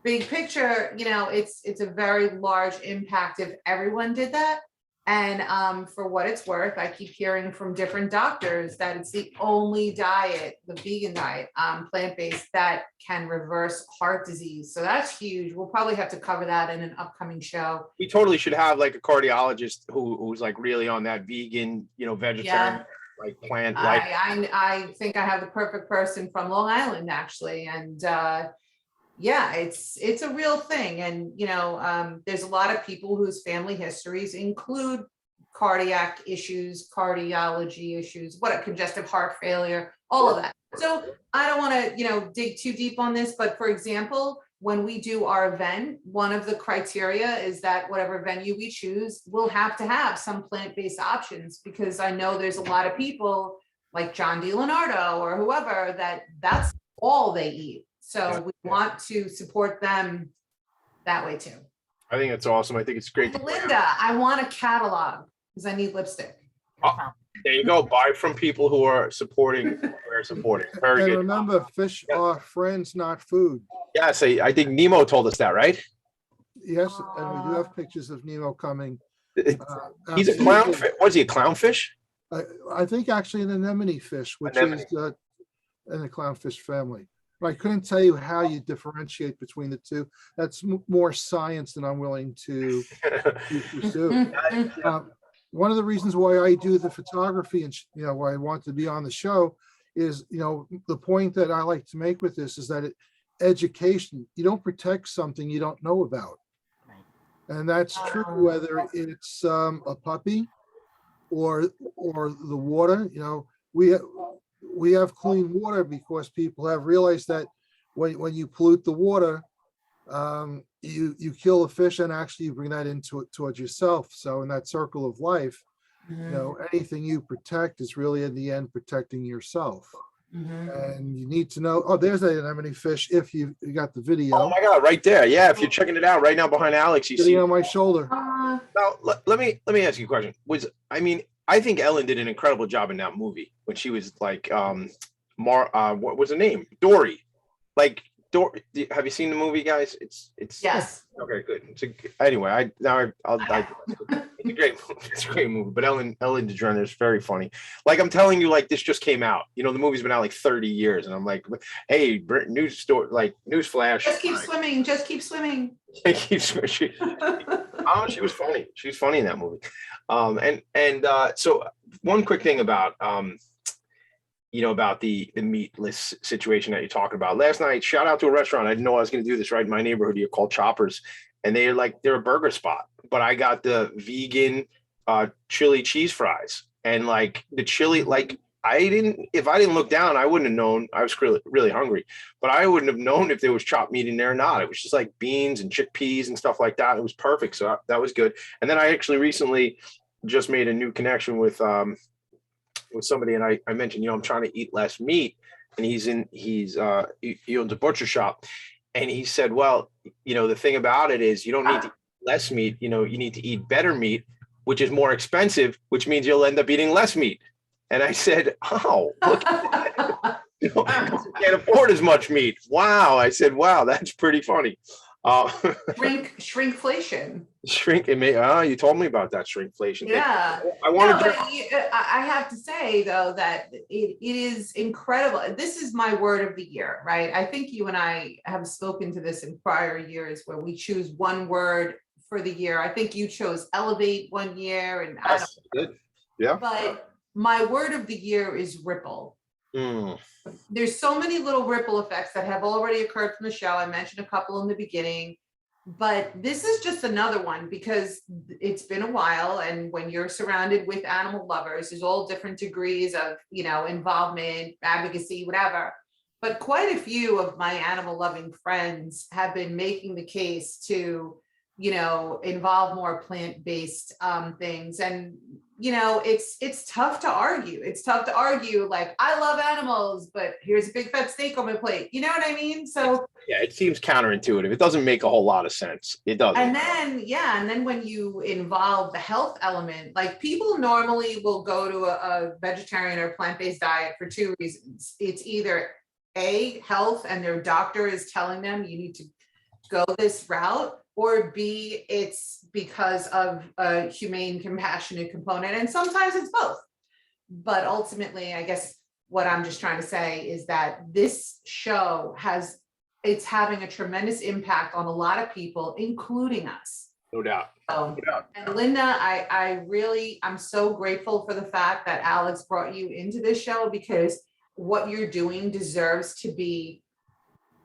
big picture, it's a very large impact if everyone did that. And for what it's worth, I keep hearing from different doctors that it's the only diet, the vegan diet, plant-based, that can reverse heart disease. So that's huge. We'll probably have to cover that in an upcoming show. We totally should have like a cardiologist who's like really on that vegan, vegetarian, like plant life. I think I have the perfect person from Long Island, actually. And yeah, it's a real thing. And, there's a lot of people whose family histories include cardiac issues, cardiology issues, congestive heart failure, all of that. So I don't want to, dig too deep on this, but for example, when we do our event, one of the criteria is that whatever venue we choose, we'll have to have some plant-based options, because I know there's a lot of people like John DiLeonardo or whoever that's all they eat. So we want to support them that way too. I think that's awesome. I think it's great. Linda, I want a catalog because I need lipstick. Oh, there you go. Buy from people who are supporting. We're supporting. Very And good. remember, fish are friends, not food. Yes, I think Nemo told us that, right? Yes, and we do have pictures of Nemo coming. He's a clownfish. Was he a clownfish? I think actually an anemone fish, which is in the clownfish family. But I couldn't tell you how you differentiate between the two. That's more science than I'm willing to pursue. One of the reasons why I do the photography and why I want to be on the show is, the point that I like to make with this is that education, you don't protect something you don't know about. And that's true whether it's a puppy or the water. We have clean water because people have realized that when you pollute the water, you kill a fish and actually you bring that into it towards yourself. So in that circle of life, anything you protect is really in the end protecting yourself. And you need to know, oh, there's that anemone fish if you got the video. Oh my God, right there. Yeah, if you're checking it out right now behind Alex, you see on my shoulder. Now, let me ask you a question. I think Ellen did an incredible job in that movie when she was like, what was her name? Dory. Like, have you seen the movie, guys? It's yes. Okay, good. Anyway, I'll it's a great movie. It's a great movie. But Ellen DeGeneres is very funny. Like I'm telling you, like this just came out. The movie's been out like 30 years, and I'm like, hey, news story, like news flash. Just keep swimming. Just keep swimming. She was funny. She was funny in that movie. So one quick thing about about the meatless situation that you're talking about. Last night, shout out to a restaurant. I didn't know I was going to do this right in my neighborhood here called Choppers. And they're a burger spot, but I got the vegan chili cheese fries, and like the chili, like if I didn't look down, I wouldn't have known. I was really hungry, but I wouldn't have known if there was chopped meat in there or not. It was just like beans and chickpeas and stuff like that. It was perfect. So that was good. And then I actually recently just made a new connection with somebody, and I mentioned, I'm trying to eat less meat, and he owns a butcher shop. And he said, well, the thing about it is you don't need to eat less meat. You need to eat better meat, which is more expensive, which means you'll end up eating less meat. And I said, oh, look at that. You can't afford as much meat. Wow. I said, wow, that's pretty funny. Shrinkflation. You told me about that shrinkflation. Yeah. I have to say though that it is incredible. This is my word of the year, right? I think you and I have spoken to this in prior years where we choose one word for the year. I think you chose elevate one year, and that's good. Yeah. But my word of the year is ripple. There's so many little ripple effects that have already occurred from the show. I mentioned a couple in the beginning, but this is just another one because it's been a while. And when you're surrounded with animal lovers, there's all different degrees of, involvement, advocacy, whatever. But quite a few of my animal loving friends have been making the case to, involve more plant-based things. And it's tough to argue. It's tough to argue, like, I love animals, but here's a big fat steak on my plate. You know what I mean? So yeah, it seems counterintuitive. It doesn't make a whole lot of sense. It doesn't. And then when you involve the health element, like people normally will go to a vegetarian or plant-based diet for two reasons. It's either health, and their doctor is telling them you need to go this route, or B, it's because of a humane, compassionate component, and sometimes it's both. But ultimately, I guess what I'm just trying to say is that this show it's having a tremendous impact on a lot of people, including us. No doubt. So, and Linda, I'm so grateful for the fact that Alex brought you into this show, because what you're doing deserves to be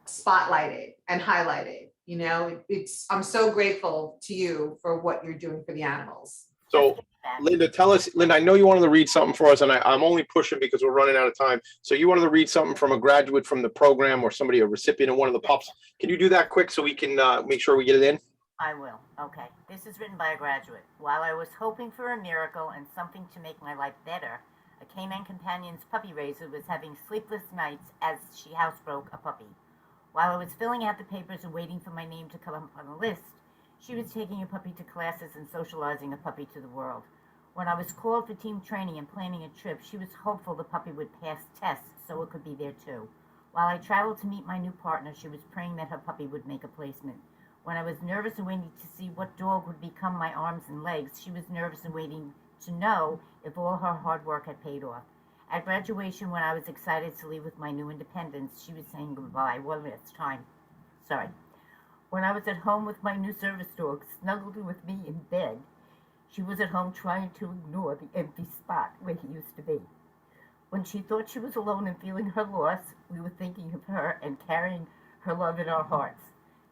spotlighted and highlighted. You know, I'm so grateful to you for what you're doing for the animals. So Linda, tell us, Linda, I know you wanted to read something for us, and I'm only pushing because we're running out of time. So you wanted to read something from a graduate from the program, or somebody, a recipient of one of the pups. Can you do that quick so we can make sure we get it in? I will. Okay. This is written by a graduate. While I was hoping for a miracle and something to make my life better, a canine companion's puppy raiser was having sleepless nights as she housebroke a puppy. While I was filling out the papers and waiting for my name to come up on the list, she was taking a puppy to classes and socializing a puppy to the world. When I was called for team training and planning a trip, she was hopeful the puppy would pass tests so it could be there too. While I traveled to meet my new partner, she was praying that her puppy would make a placement. When I was nervous and waiting to see what dog would become my arms and legs, she was nervous and waiting to know if all her hard work had paid off. At graduation, when I was excited to leave with my new independence, she was saying goodbye. Well, it's time. Sorry. When I was at home with my new service dog, snuggled with me in bed, she was at home trying to ignore the empty spot where he used to be. When she thought she was alone and feeling her loss, we were thinking of her and carrying her love in our hearts.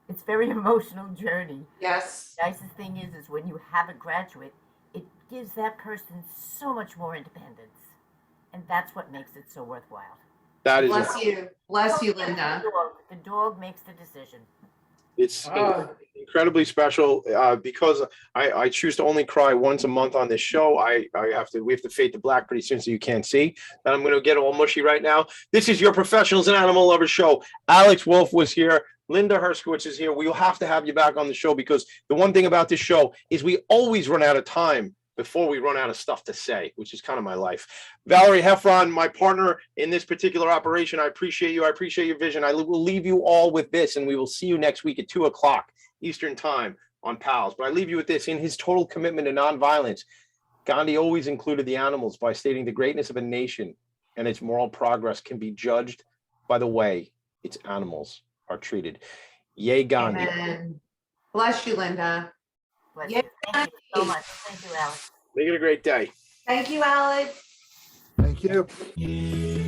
It's a very emotional journey. Yes. The nicest thing is when you have a graduate, it gives that person so much more independence. And that's what makes it so worthwhile. That is Bless you, Linda. The dog makes the decision. It's incredibly special because I choose to only cry once a month on this show. We have to fade to black pretty soon, so you can't see. And I'm going to get all mushy right now. This is your Professionals and Animal Lovers show. Alex Wolff was here. Linda Herskowitz is here. We'll have to have you back on the show, because the one thing about this show is we always run out of time before we run out of stuff to say, which is kind of my life. Valerie Heffron, my partner in this particular operation, I appreciate you. I appreciate your vision. I will leave you all with this, and we will see you next week at 2:00 Eastern time on PALS. But I leave you with this. In his total commitment to nonviolence, Gandhi always included the animals by stating the greatness of a nation and its moral progress can be judged by the way its animals are treated. Yay, Gandhi. Amen. Bless you, Linda. Bless you. Thank you so much. Thank you, Alex. Make it a great day. Thank you, Alex. Thank you.